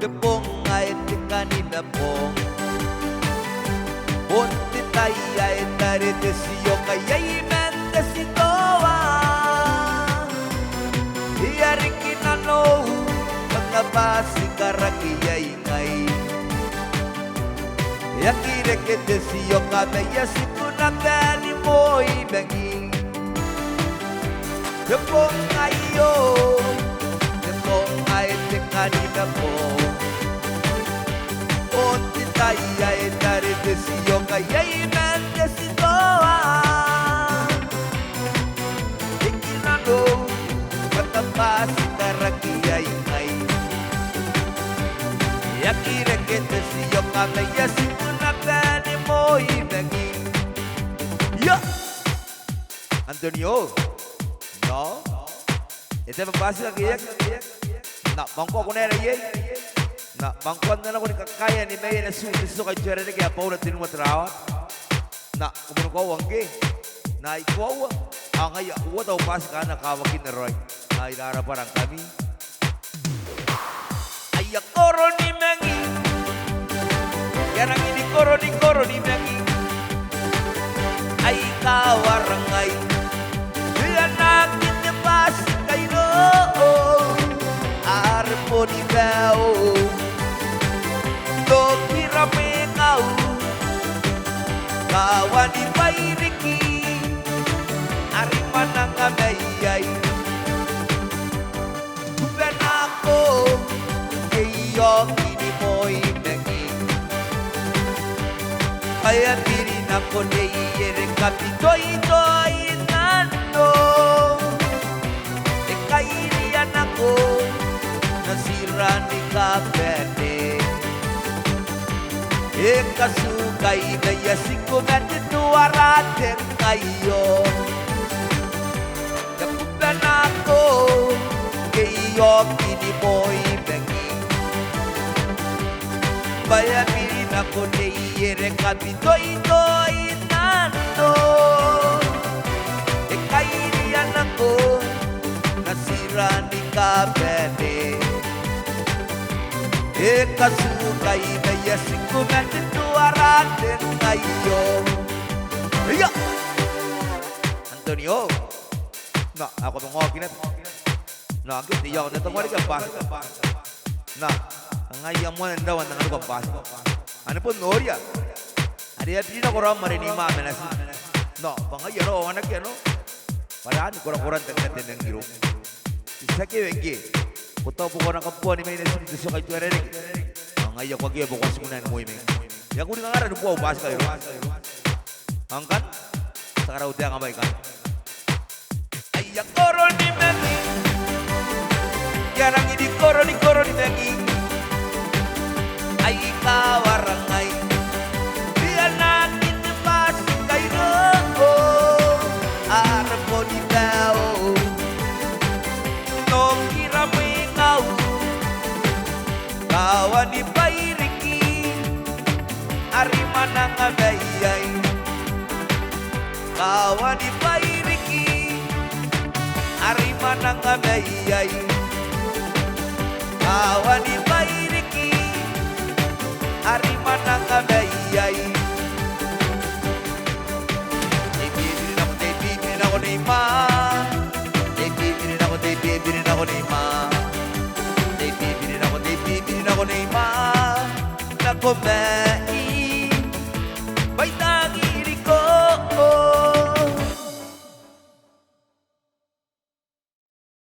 Tepong ay kanina pong Bunti tayo ay naridesiyo kaya'y mendesitoa Iyaring kinano mga basi karakiyay ngay Yakireke desiyo kamaya sikuna kani mo'y banging Tepong ayo Tepong ay kanina pong Bunti tayo ay naridesiyo kaya'y mendesitoa Ikinano mataba si karakiyay ngay Yakireke desiyo kamaya sikuna kani mo'y banging Yo! Antonio! No? Ito yung magbasa ng iyak Na, bangko ako na yan Na, bangkuan na ako ni kakaya ni Maya na sumiso kay Tiyera na kaya pa natin matrawat. Na, kumunong ko wangge. Na, ikaw ang ay ako daw pasi ka na kawakin na Roy. Na, ilaraparang kami. Ay, akoro ni Mangi. Yan ang inikoro ni Mangi. Ay, kawarangay. Yan nakin na pasi kayo. Arpo ni Bao. Kira pekau kawan di bairiki ari manang amayay bukan aku kayong ini mo'y naging kaya pirin ako naiirin kapitoy-toy nando kairian ako nasira ni kapete Ekasukay na yasiko matituaratin kayo Napugan ako kayo kini mo'y banging Bayapirin ako naiire kapitoy-toy nando Ekairian ako nasira ni kapete Ekasukay na yasiko matituaratin kayo Iya! Antonio! Na, ako itong okay na Na, agad di ako natang wali ka basa Na, ang ayang mo nandawan ng ano ka basa Ano po, Noria? Adi at din ako rin marinima amenasi No, pangayaro, anak yan, no? Paraan, kurang-kurang tagnatin ng giro Isaki wengi Kutaw po ko ng kapuan ni May nasinidasyon kay Tiyera rin Ang ayaw ko kaya bukas muna ng Moy May Yang kuning nga rin po, bahas kayo Angkan? Sa karaw diya nga ba ikan? Ay, ang koro ni Megi Yan ang hindi koro ni Megi Ay, kawarangay Diyan natin pasi kayo Arap mo ni Bao Nung kira mo ikaw Kawan di bairiki Ariman ang amayay Kawan di bairiki Ariman ang amayay Kawan di bairiki Ariman ang amayay Bibirin ako ni Ma Bibirin ako ni Ma Bibirin ako ni Ma Nako me